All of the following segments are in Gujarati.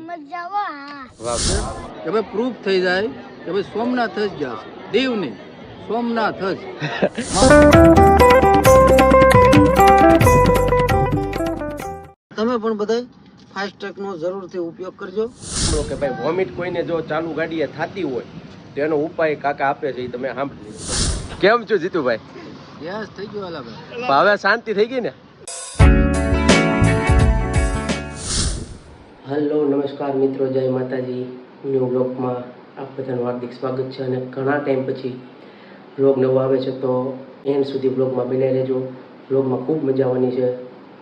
કે ભાઈ પ્રૂફ થઈ જાય કે ભાઈ સોમનાથ જ જશે, દીવ નહીં, સોમનાથ જ. તમે પણ બધાય ફાસ્ટ્રેક નો જરૂરથી ઉપયોગ કરજો. કે ભાઈ વોમિટ કોઈને જો ચાલુ ગાડીએ થતી હોય તો એનો ઉપાય કાકા આપે છે, એ તમે સાંભળી. કેમ છો જીતુભાઈ? યસ, થઈ ગયો હાલા ભાઈ. હવે શાંતિ થઈ ગઈ ને? હેલો, નમસ્કાર મિત્રો, જય માતાજી. ન્યૂ બ્લોગમાં આપ બધાનું હાર્દિક સ્વાગત છે. અને ઘણા ટાઈમ પછી બ્લોગ નવો આવે છે, તો એન્ડ સુધી બ્લોગમાં બન્યા રહેજો. બ્લોગમાં ખૂબ મજા આવવાની છે.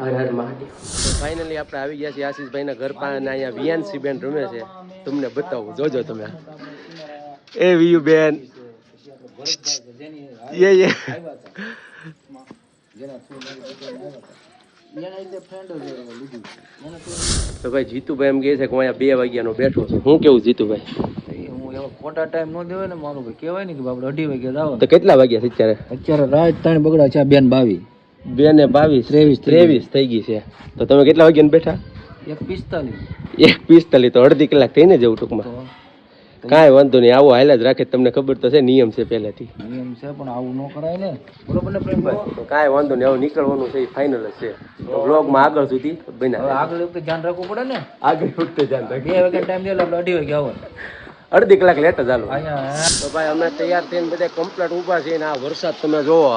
હર હર મહાદેવ. ફાઇનલી આપણે આવી ગયા છીએ આશીષભાઈના ઘર પાસે. અહીંયા વિયાનસી બેન રમે છે, તમને બતાવું, જોજો તમે. એ વિયુ બેન, એ તો ભાઈ જીતુભાઈ એમ કહે છે કે હું અહીંયા 2 વાગ્યાનો બેઠો છું. હું કેવું જીતુભાઈ? હું એવો ખોટા ટાઈમ નો દેવાય ને મારું ભાઈ, કહેવાય ને કે આપણે 2:30 વાગે જાવ. તો કેટલા વાગ્યા છે અત્યારે? અત્યારે રાત 3 બગડા છે. 2 ને 22 2 ને 22 23 થઈ ગઈ છે. તો તમે કેટલા વાગ્યા બેઠા? 1:45. તો અડધી કલાક થઈને જવું ટૂંકમાં. કાંઈ વાંધો નહીં, આવો હાલ જ રાખે. તમને ખબર તો છે, નિયમ છે પહેલેથી. નિયમ છે, પણ આવું ન કરાય ને, બરોબર ને પ્રેમભાઈ? તો કાંઈ વાંધો નહીં, આવું નીકળવાનું છે, એ ફાઇનલ જ છે. તો બ્લોગમાં આગળ સુધી બન્યા. આગળ વખતે ધ્યાન રાખવું પડે ને. આગળ વખતે ધ્યાન રાખે. 2 વાગે ટાઈમ દે, આપણે 2:30 વાગે આવો. અડધી કલાક લેટ જ હાલો. અહીંયા તો ભાઈ અમે તૈયાર થઈને બધા કમ્પ્લીટ ઊભા છીએ. આ વરસાદ તમે જોવો,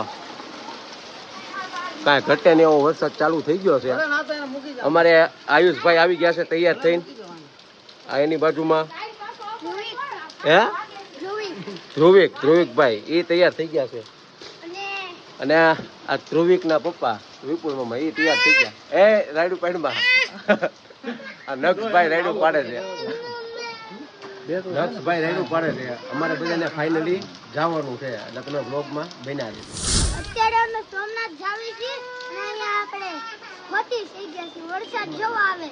કાંઈ ઘટે નહીં એવો વરસાદ ચાલુ થઈ ગયો છે. અમારે આયુષભાઈ આવી ગયા છે તૈયાર થઈને. આ એની બાજુમાં હે ધ્રુવિકભાઈ, એ તૈયાર થઈ ગયા છે. અને આ ધ્રુવિકના પપ્પા વિપુલ મામા, એ તૈયાર થઈ ગયા. એ રાયડું પાડમાં આ નક્ષભાઈ રાયડું પાડે છે. નક્ષભાઈ રાયડું પાડે છે. અમારે બધાને ફાઇનલી જવાનું છે, એટલે તમે બ્લોગમાં બન્યા છે. અત્યારે અમે સોમનાથ જાવી છીએ અને અહીંયા આપણે ખોટી થઈ ગયા છે. વરસાદ જેવો આવે.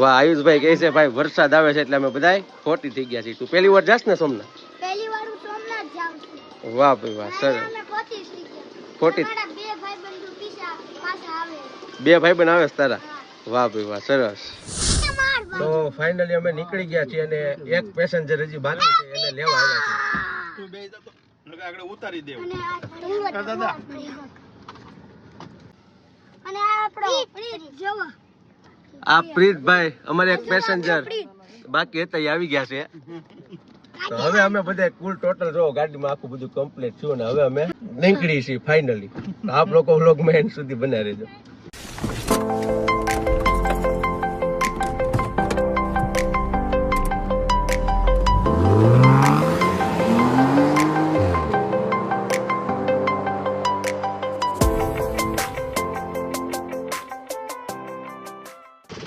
વાહ, આયુષભાઈ કહે છે ભાઈ વરસાદ આવે છે એટલે અમે બધાય ખોટી થઈ ગયા છીએ. તું પહેલી વાર જાસ ને સોમનાથ? પહેલી વાર હું સોમનાથ જાઉં છું. વાહ ભાઈ વાહ, સરસ. અમે ખોટી થઈ ગયા. ખોટી મારા 2 ભાઈબંધો પાછા આવે. 2 ભાઈબંધ આવે છે તારા? વાહ ભાઈ વાહ, સરસ. માર તો ફાઇનલી અમે નીકળી ગયા છીએ અને એક પેસેન્જર હજી બાકી છે, એને લેવા આવ્યા છે. અને આ આપણો જવો. આ પ્રીતભાઈ અમારે એક પેસેન્જર બાકી હતા, એ આવી ગયા છે. તો હવે અમે બધા કુલ ટોટલ જો ગાડીમાં આખું બધું કમ્પ્લીટ થયું ને હવે અમે નીકળી છીએ ફાઇનલી. આપ લોકો વ્લોગમાં એન્ડ સુધી બન્યા રહેજો.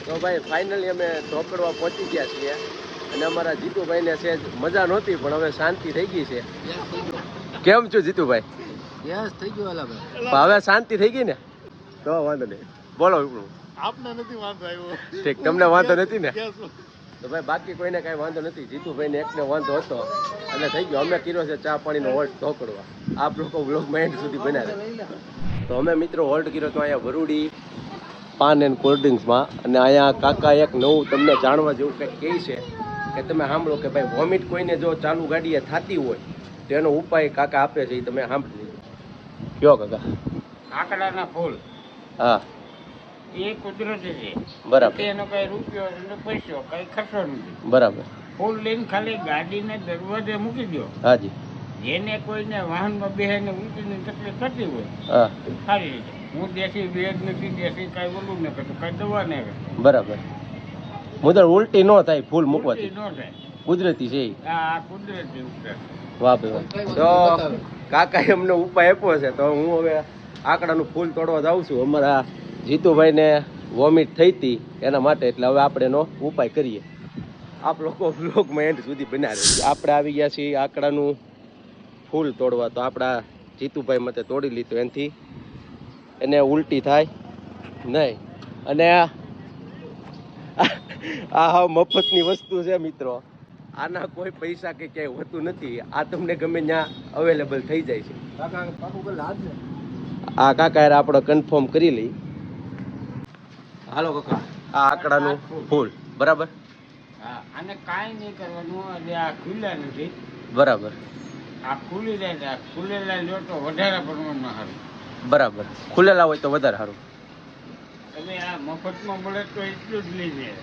તો ભાઈ ફાઇનલી અમે ઢોકળવા પહોંચી ગયા છીએ. અને અમારા જીતુભાઈને છે મજા નહોતી, પણ હવે શાંતિ થઈ ગઈ છે. કેમ છો જીતુભાઈ? યસ, થઈ ગયો હાલા ભાઈ. હવે શાંતિ થઈ ગઈ ને? તો વાંધો નહીં, બોલો. આપને નથી વાંધો આવ્યો. ઠીક, તમને વાંધો નથી ને? તો ભાઈ બાકી કોઈને કાંઈ વાંધો નથી. જીતુભાઈને એકને વાંધો હતો એટલે થઈ ગયો. અમે કર્યો છે ચા પાણીનો હોલ્ટ ઢોકળવા. આપ લોકો વ્લોગમાં એન્ડ સુધી બનાવે. તો અમે મિત્રો હોલ્ટ કર્યો તો અહીંયા વરુડી પાન એન્ડ કોલ્ડ ડ્રિંક્સમાં. અને અહીંયા કાકા એક નવું તમને જાણવા જેવું કંઈક કહે છે કે તમે સાંભળો કે ભાઈ વોમિટ કોઈને જો ચાલુ ગાડીએ થતી હોય તો એનો ઉપાય કાકા આપે છે, એ તમે સાંભળી કયો કાકા? આકડાના ફૂલ હા, એ કુદરતી છે. બરાબર એનો કઈ રૂપિયો અને પૈસો કઈ ખર્ચો નથી. બરાબર. ફૂલ લઈને ખાલી ગાડીને દરવાજે મૂકી દો. હાજી. જેને કોઈને વાહનમાં બેસીને ઊંચીની તકલીફ થતી હોય હા, સારી રીતે. હું દેશી વેદ નથી, દેશી કાંઈ ઓલું ન કરતું, કાંઈ દવા નહીં કરતું. બરાબર. મુદર ઉલટી ન થાય ફૂલ મૂકવાથી, ન થાય. કુદરતી છે એ. આ કુદરતી ઉપચાર. વાહ ભાઈ વાહ. તો કાકાએ અમને ઉપાય આપ્યો છે, તો હું હવે આકડાનું ફૂલ તોડવા જાઉં છું. અમારા જીતુભાઈને વોમિટ થઈ હતી એના માટે, એટલે હવે આપણે એનો ઉપાય કરીએ. આપ લોકો વ્લોગમાં એન્ડ સુધી બન્યા રહે. આપણે આવી ગયા છીએ આકડાનું ફૂલ તોડવા. તો આપણા જીતુભાઈ મતે તોડી લીધું, એનાથી એને ઉલટી થાય નહીં. અને આ હા મફતની વસ્તુ છે મિત્રો. આના કોઈ પૈસા કે ક્યાંય હોતું નથી. આ તમને ગમે ત્યાં અવેલેબલ થઈ જાય છે. આ કાકા યાર આપણે કન્ફર્મ કરી લઈ. હાલો કાકા, આ આકડાનું ફૂલ બરાબર. હા, આને કાંઈ નહીં કરવાનું. એટલે આ ખુલ્લા નથી. બરાબર આ ખુલી જાય છે. આ ખુલેલા લ્યો તો વધારે પ્રમાણમાં સારું. બરાબર, ખુલેલા હોય તો વધારે સારું. તમે આ મફતમાં મળે તો એટલું જ લઈ જાય.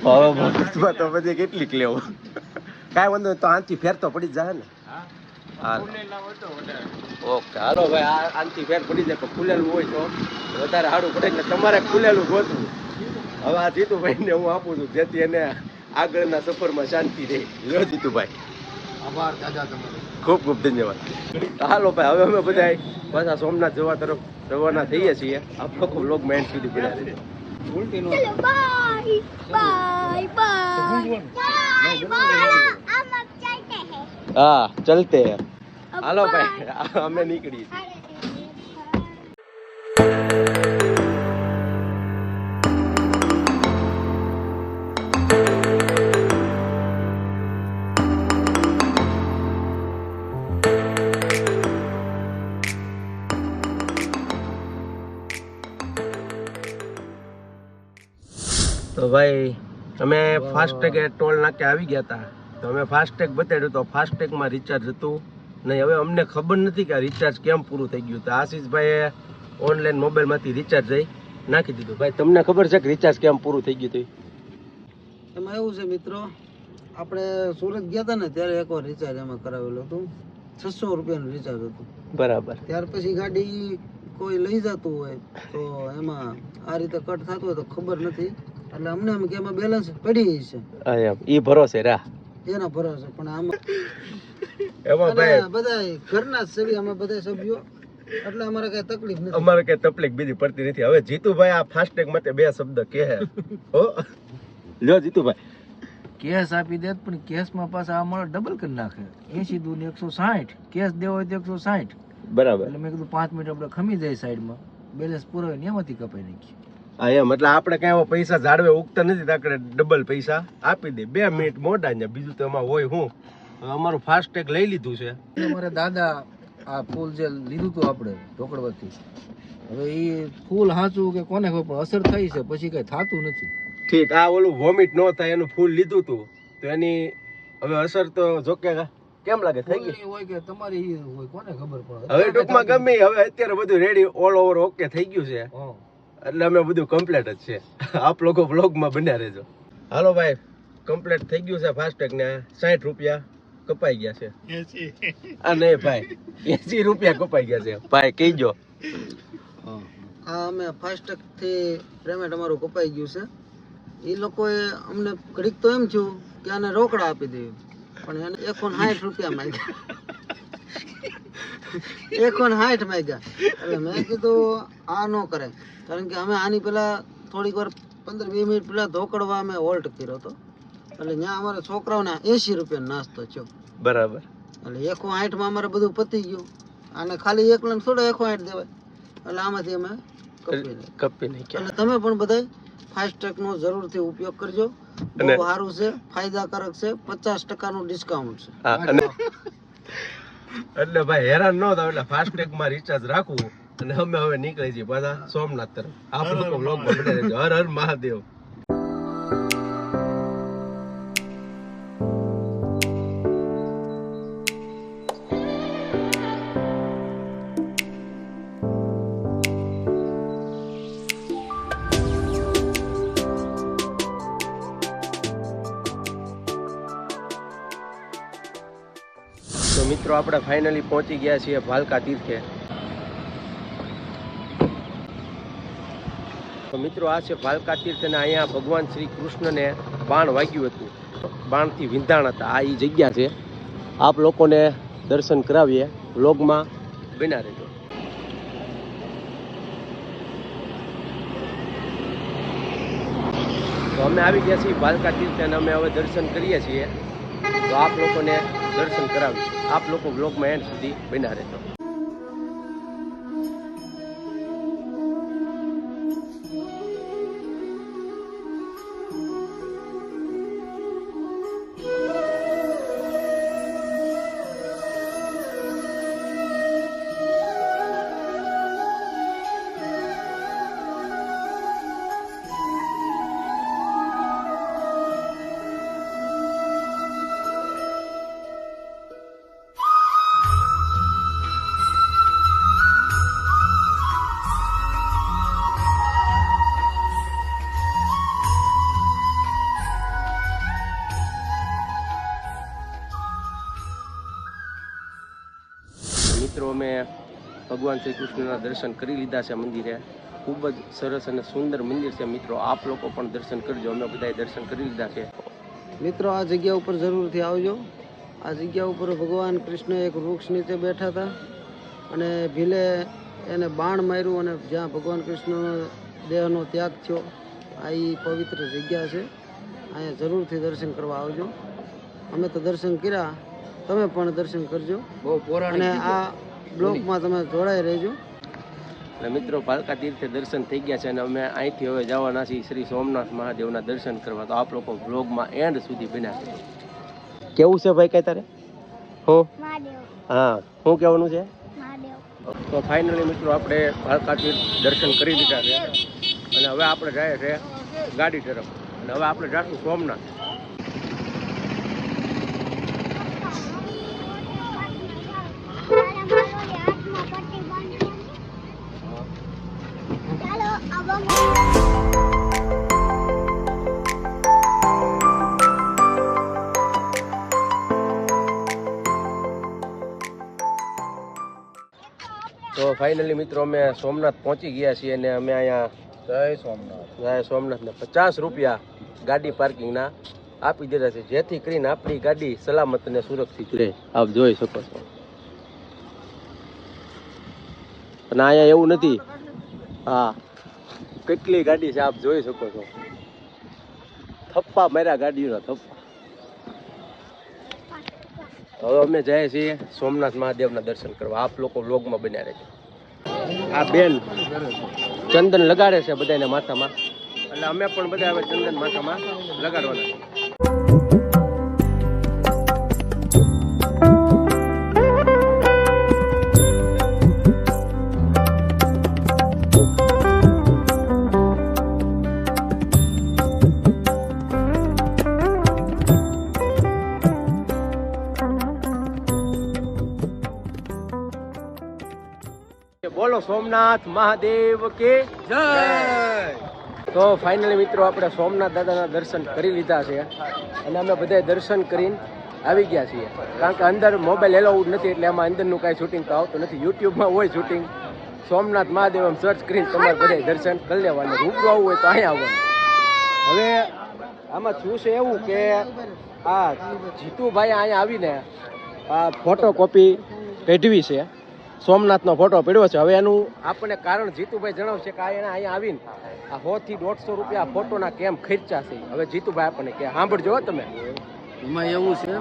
હવે મફતમાં તો બધી કેટલીક લેવું. કાંઈ વાંધો નહીં, તો આનથી ફેર તો પડી જ જાય ને. હા, હાલ. ખુલેલા હોય તો વધારે. ઓકે હાલો ભાઈ, આ આનથી ફેર પડી જાય પણ ખુલેલું હોય તો વધારે સારું પડે. એટલે તમારે ખુલેલું ગોતવું. હવે આ જીતુભાઈને હું આપું છું, જેથી એને આગળના સફરમાં શાંતિ રહે. લો જીતુભાઈ, આભાર દાદા તમારો. ખૂબ ખૂબ ધન્યવાદ. હાલો ભાઈ, હવે અમે બધા પાછા સોમનાથ જવા તરફ રવાના થઈએ છીએ. આપ લોકો બ્લોગમાં એન્ડ સુધી બન્યા રહેજો. ઉલટીનો ચલો બાય બાય બાય हम अब चलते हैं હા ચલતે હે. अब હાલો bye. ભાઈ, અમે નીકળીએ છીએ. તો ભાઈ અમે ફાસ્ટેગ ટોલ નાકે આવી ગયા હતા. તો અમે ફાસ્ટેગ બતાડ્યું તો ફાસ્ટેગમાં રિચાર્જ હતું નહીં. હવે અમને ખબર નથી કે આ રિચાર્જ કેમ પૂરું થઈ ગયું. તો આશીષભાઈએ ઓનલાઈન મોબાઈલમાંથી રિચાર્જ નાખી દીધું. ભાઈ તમને ખબર છે કે રિચાર્જ કેમ પૂરું થઈ ગયું હતું? એમાં એવું છે મિત્રો, આપણે સુરત ગયા હતા ને ત્યારે એકવાર રિચાર્જ એમાં કરાવેલું હતું. 600 રૂપિયાનું રિચાર્જ હતું. બરાબર. ત્યાર પછી ગાડી કોઈ લઈ જતું હોય તો એમાં આ રીતે કટ થતું હોય તો ખબર નથી. એટલે અમને એમ કે એમાં બેલેન્સ પડી છે, હા એમ ઈ ભરોસે રા એના ભરોસે. પણ આમાં એમાં અને ભાઈ બધા ઘરના જ સભ્ય, અમે બધા સભ્યો, એટલે અમારે કઈ તકલીફ નથી. અમારે કઈ તકલીફ બીજી પડતી નથી. હવે જીતુભાઈ આ ફાસ્ટેગ માટે બે શબ્દ કહે. હો લ્યો જીતુભાઈ. કેસ આપી દે પણ કેસમાં પાછા આ મળે ડબલ કરી નાખે. 80 દૂને 160, કેસ દેવો હોય તો 160. બરાબર. એટલે મેં કીધું 5 મિનિટ આપણે ખમી જાય સાઈડમાં, બેલેન્સ પૂરો હોય ને એમાંથી કપાઈ નાખી. હા એમ, એટલે આપણે કઈ એવા પૈસા જાળવે ઉગતા નથી. આપણે ડબલ પૈસા આપી દે. 2 મિનિટ મોડા ને બીજું તો એમાં હોય હું. હવે અમારું ફાસ્ટેગ લઈ લીધું છે. અમારે દાદા આ ફૂલ જે લીધું હતું આપણે ઢોકળવાથી, હવે એ ફૂલ હાચું કે કોને ખબર પણ અસર થઈ છે પછી કઈ થતું નથી. ઠીક, આ ઓલું વોમિટ ન થાય એનું ફૂલ લીધું હતું તો એની હવે અસર તો જોકે કેમ લાગે થઈ ગઈ. ફૂલની હોય કે તમારી ઈ હોય કોને ખબર પડે. હવે ટૂંકમાં ગમે ઈ, હવે અત્યારે બધું રેડી ઓલ ઓવર ઓકે થઈ ગયું છે. હા. એટલે અમે બધું કમ્પ્લીટ જ છે. આપ લોકો વ્લોગમાં બન્યા રહેજો. હાલો ભાઈ, કમ્પ્લીટ થઈ ગયું છે ફાસ્ટેગ ને 60 રૂપિયા કપાઈ ગયા છે. આ નહીં ભાઈ, 80 રૂપિયા કપાઈ ગયા છે. ભાઈ કહીજો. આ અમે ફાસ્ટેગ થી પેમેન્ટ અમારું કપાઈ ગયું છે. એ લોકોએ અમને ઘડીક તો એમ થયું કે આને રોકડા આપી દેવું, પણ એને 160 રૂપિયા માંગ્યા. 160 માંગ્યા. એટલે મેં કીધું આ ન કરે, કારણ કે અમે આની પેલા થોડીક વાર 15-20 મિનિટ પેલા ધોકડવા અમે હોલ્ટ કર્યો હતો. એટલે ત્યાં અમારા છોકરાઓને 80 રૂપિયાનો નાસ્તો થયો. બરાબર. એટલે 160 માં અમારે બધું પતી ગયું. આને ખાલી એકલાને થોડા 160 દેવાય. એટલે આમાંથી અમે કપી નાખ્યા. એટલે તમે પણ બધાય ફાસ્ટેગ નો જરૂરથી ઉપયોગ કરજો. બહુ સારું છે, ફાયદાકારક છે. 50% નું ડિસ્કાઉન્ટ છે. હા, અને એટલે ભાઈ હેરાન ન થાવ એટલે ફાસ્ટેગ માં રિચાર્જ રાખવું. અને અમે હવે નીકળી છીએ પાછા સોમનાથ તરફ. આપ લોકો વ્લોગમાં બને રહેજો. હર હર મહાદેવ. તો મિત્રો આપણે ફાઇનલી પહોંચી ગયા છીએ ભાલકા તીર્થે. તો મિત્રો આ છે ભાલકા તીર્થ અને અહીંયા ભગવાન શ્રી કૃષ્ણને બાણ વાગ્યું હતું. બાણથી વિંધાણ હતા. આ એ જગ્યા છે. આપ લોકોને દર્શન કરાવીએ. વ્લોગમાં બન્યા રહેજો. તો અમે આવી ગયા છીએ ભાલકા તીર્થ અને અમે હવે દર્શન કરીએ છીએ. તો આપ લોકોને દર્શન કરાવીએ. આપ લોકો વ્લોગમાં એન્ડ સુધી બન્યા રહેજો. મિત્રો અમે ભગવાન શ્રી કૃષ્ણના દર્શન કરી લીધા છે મંદિરે. ખૂબ જ સરસ અને સુંદર મંદિર છે મિત્રો. આપ લોકો પણ દર્શન કરજો. અમે બધાએ દર્શન કરી લીધા છે. મિત્રો આ જગ્યા ઉપર જરૂરથી આવજો. આ જગ્યા ઉપર ભગવાન કૃષ્ણ એક વૃક્ષ નીચે બેઠા હતા અને ભીલે એને બાણ માર્યું અને જ્યાં ભગવાન કૃષ્ણનો દેહનો ત્યાગ થયો આ એ પવિત્ર જગ્યા છે. અહીંયા જરૂરથી દર્શન કરવા આવજો. અમે તો દર્શન કર્યા, તમે પણ દર્શન કરજો બહુ પૌરાણિક અને જગ્યા. આ બ્લોગમાં તમે જોડાઈ રહેજો. અને મિત્રો પાલકા તીર્થે દર્શન થઈ ગયા છે અને અમે અહીંથી હવે જવાના છીએ શ્રી સોમનાથ મહાદેવના દર્શન કરવા. તો આપ લોકો વ્લોગમાં એન્ડ સુધી બન્યા છે. કેવું છે ભાઈ કઈ તારે? હું મહાદેવ હા શું કહેવાનું છે? મહાદેવ તો ફાઇનલી મિત્રો આપણે પાલકા તીર્થ દર્શન કરી લીધા છે અને હવે આપણે જાય છે ગાડી તરફ અને હવે આપણે જાશું સોમનાથ. ચાલો આવો. તો ફાઇનલી મિત્રો અમે સોમનાથ પહોંચી ગયા છીએ અને અમે અહીંયા જય સોમનાથ. જય સોમનાથને 50 રૂપિયા ગાડી પાર્કિંગના આપી દીધા છે, જેથી કરીને આપણી ગાડી સલામત અને સુરક્ષિત રહે. આપ જોઈ શકો છો. અને અહીંયા એવું નથી. હા, કેટલી ગાડી છે આપ જોઈ શકો છો. થપ્પા માર્યા ગાડીઓના થપ્પા. હવે અમે જઈએ છીએ સોમનાથ મહાદેવના દર્શન કરવા. આપ લોકો વ્લોગમાં બન્યા રહેજો. આ બેન ચંદન લગાડે છે બધાને માથામાં, એટલે અમે પણ બધા હવે ચંદન માથામાં લગાડવાના છે. બોલો સોમનાથ મહાદેવ કે જય. તો ફાઇનલી મિત્રો આપણે સોમનાથ દાદાના દર્શન કરી લીધા છે અને અમે બધાએ દર્શન કરીને આવી ગયા છીએ. કારણ કે અંદર મોબાઈલ એલાઉડ નથી એટલે એમાં અંદરનું કાંઈ શૂટિંગ તો આવતું નથી. યુટ્યુબમાં હોય શૂટિંગ. સોમનાથ મહાદેવ એમ સર્ચ કરીને તમારે બધાએ દર્શન કરી લેવાનું. રૂબરૂ આવવું હોય તો અહીંયા આવવાનું. હવે આમાં શું છે એવું કે આ જીતુભાઈ અહીંયા આવીને આ ફોટોકોપી કઢવી છે. સોમનાથનો ફોટો પડ્યો છે. હવે એનું આપણને કારણ જીતુભાઈ જણાવશે કે એને અહીંયા આવીને આ 100 થી 150 રૂપિયા ફોટોના કેમ ખર્ચા છે. હવે જીતુભાઈ આપણને કે સાંભળજો હો તમે. એમાં એવું છે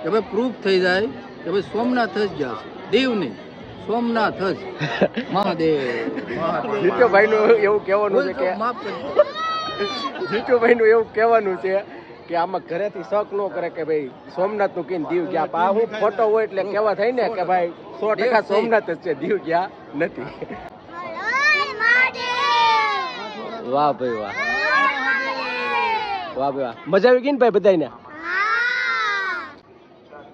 કે ભાઈ પ્રૂફ થઈ જાય કે ભાઈ સોમનાથ જ ગયા છે, દેવ નહીં, સોમનાથ જ મહાદેવ. જીતુભાઈનું એવું કહેવાનું છે કે માફ કરજો. જીતુભાઈનું એવું કહેવાનું છે કે આમાં ઘરેથી શક ન કરે કે ભાઈ સોમનાથનું કહીને દીવ ગયા. આ હું ફોટો હોય એટલે કહેવા થાય ને કે ભાઈ 100% સોમનાથ જ છે, દીવ ગયા નથી. વાહ ભાઈ વાહ, વાહ ભાઈ વાહ. મજા આવી ગઈ ને ભાઈ બધાને?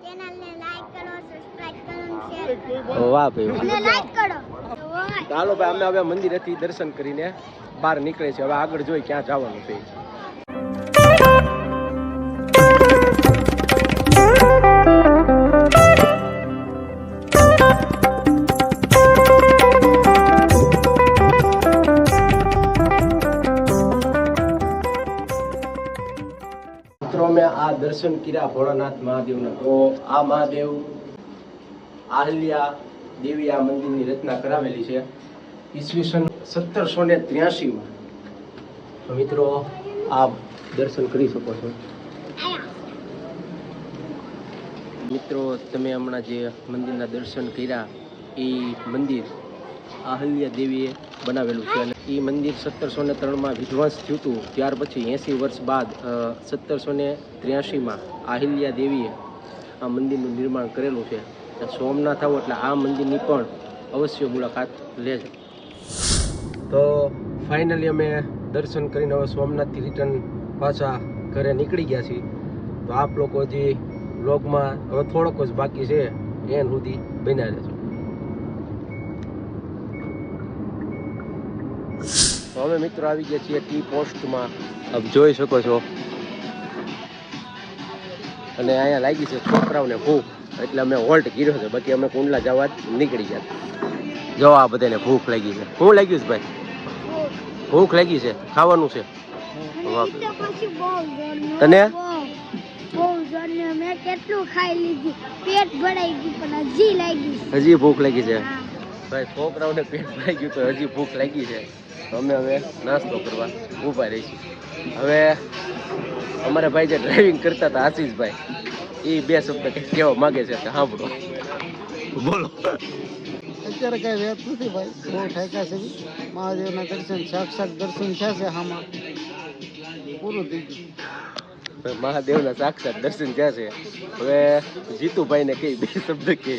ચેનલને લાઈક કરો, સબસ્ક્રાઇબ કરો, શેર કરો વાહ ભાઈ વાહ. અને લાઈક કરો. ચાલો ભાઈ અમે હવે મંદિરેથી દર્શન કરીને બહાર નીકળે છે. હવે આગળ જોઈ ક્યાં જવાનું છે. મિત્રો મેં આ દર્શન કર્યા ભોળાનાથ મહાદેવના. તો આ મહાદેવ આહલ્યા દેવી આ મંદિરની રચના કરાવેલી છે ઈસવીસન 1783માં. તો મિત્રો આ દર્શન કરી શકો છો. મિત્રો તમે હમણાં જે મંદિરના દર્શન કર્યા એ મંદિર આહલ્યા દેવીએ બનાવેલું છે અને એ મંદિર 1703માં વિધ્વંસ થયું હતું. ત્યાર પછી 80 વર્ષ બાદ 1783માં આહિલ્યા દેવીએ આ મંદિરનું નિર્માણ કરેલું છે. સોમનાથ આવો એટલે આ મંદિરની પણ અવશ્ય મુલાકાત લેજો. તો ફાઇનલી અમે દર્શન કરીને હવે સોમનાથથી રિટર્ન પાછા ઘરે નીકળી ગયા છીએ. તો આપ લોકો જે વ્લોગમાં હવે થોડોક જ બાકી છે એન સુધી બન્યા રહેજો. તો હવે મિત્રો આવી ગયા છીએ ટી પોસ્ટમાં. આપ જોઈ શકો છો અને અહીંયા લાગી છે છોકરાઓને ભૂખ, એટલે અમે હોલ્ટ કર્યો છે. બાકી અમે કુંડલા જવા જ નીકળી ગયા. જો આ બધાને ભૂખ લાગી છે. શું લાગ્યું છે ભાઈ? ભૂખ લાગી છે, ખાવાનું છે. વાહ. પછી બહુ જોરનું, તને? બહુ જોરનું. મેં કેટલું ખાઈ લીધું, પેટ ભરાઈ ગયું પણ હજી લાગી છે. હજી ભૂખ લાગી છે હા. ભાઈ. છોકરાઓને પેટ ભરાઈ ગયું તો હજી ભૂખ લાગી છે. તો અમે હવે નાસ્તો કરવા ઊભા રહીશું. હવે અમારા ભાઈ જે ડ્રાઇવિંગ કરતા હતા આશીષભાઈ, એ બે શબ્દ કંઈક કહેવા માગે છે, સાંભળો. બોલો. અત્યારે કઈ વેત નથી ભાઈ, બહુ ઠેકા છે. મહાદેવના દર્શન, સાક્ષાત દર્શન થયા છે આમાં, પૂરું થઈ ગયું. મહાદેવના સાક્ષાત દર્શન થયા છે. હવે જીતુભાઈને કઈ બે શબ્દ કે.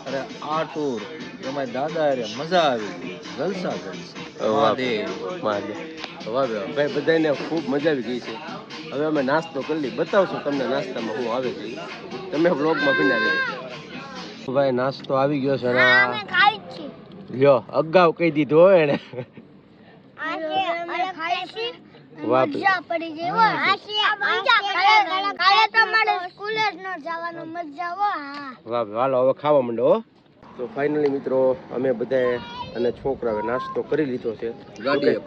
અરે આ ટૂર તમારી દાદા અરે મજા આવી, જલસા જલસા. મહાદેવ. મહાદેવ. વાહ ભાઈ, બધાને ખૂબ મજા આવી ગઈ છે. હવે અમે નાસ્તો કરી લઈ, બતાવશું તમને નાસ્તામાં શું આવે છે. તમે વ્લોગમાં બનાવી દેજો. ભાઈ નાસ્તો આવી ગયો છે ને હા, અમે ખાઈ જ છીએ. લ્યો અગાઉ કહી દીધું હોય ને. આજે અમે ખાઈ છીએ. વાહ. મજા પડી ગઈ હો. કાલે તો મારે સ્કૂલે જ ન જવાનું, મજા હો. હા. વાહ હાલો હવે ખાવા માંડો હો. તો ફાઇનલી મિત્રો અમે બધાએ અને છોકરાઓએ નાસ્તો કરી લીધો છે. ગાડી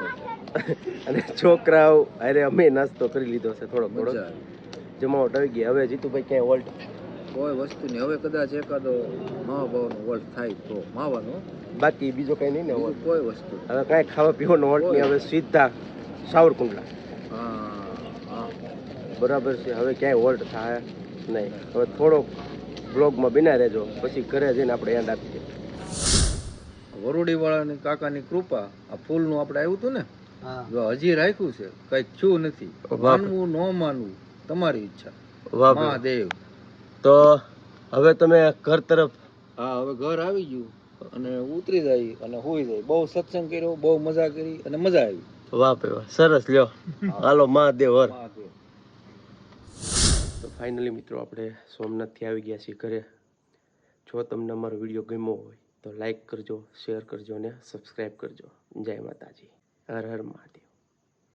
અને છોકરાઓ અરે અમે નાસ્તો કરી લીધો છે. થોડોક મજા થોડોક આવી. જમાવટ આવી ગઈ. હવે જીતુભાઈ ક્યાંય હોલ્ટ કોઈ વસ્તુ નહીં. હવે કદાચ એકાદો મહાભાવનો વોલ્ટ થાય તો માવાનો, બાકી બીજો કઈ નહીં ને બીજું હોલ્ટ. કોઈ વસ્તુ. હવે કાંઈ ખાવા પીવાનો હોલ્ટ નહીં. હવે સીધા સાવરકુંડલા. હા હા. બરાબર છે. હવે ક્યાંય હોલ્ટ થાય નહીં. હવે થોડોક બ્લોગમાં બિના રહેજો, પછી ઘરે જઈને આપણે યાદ આપીએ. વરુડી વાળાની કાકાની કૃપા, આ ફૂલનું આપણે આવ્યું હતું ને, હા. જો હજી રાખ્યું છે, કઈ થયું નથી. માનવું ન માનવું તમારી ઈચ્છા. વાહ. મહાદેવ. તો હવે તમે ઘર તરફ. હા હવે ઘર આવી ગયું અને ઉતરી જાય અને હોઈ જાય. બહુ સત્સંગ કર્યો, બહુ મજા કરી અને મજા આવી. વાહ ભાઈ વાહ, સરસ. લ્યો હાલો મહાદેવ હર. મહાદેવ. તો ફાઇનલી મિત્રો આપણે સોમનાથથી આવી ગયા છીએ ઘરે. જો તમને અમારો વિડીયો ગમ્યો હોય તો લાઈક કરજો, શેર કરજો અને સબસ્ક્રાઈબ કરજો. જય માતાજી. હર હર મહાદેવ.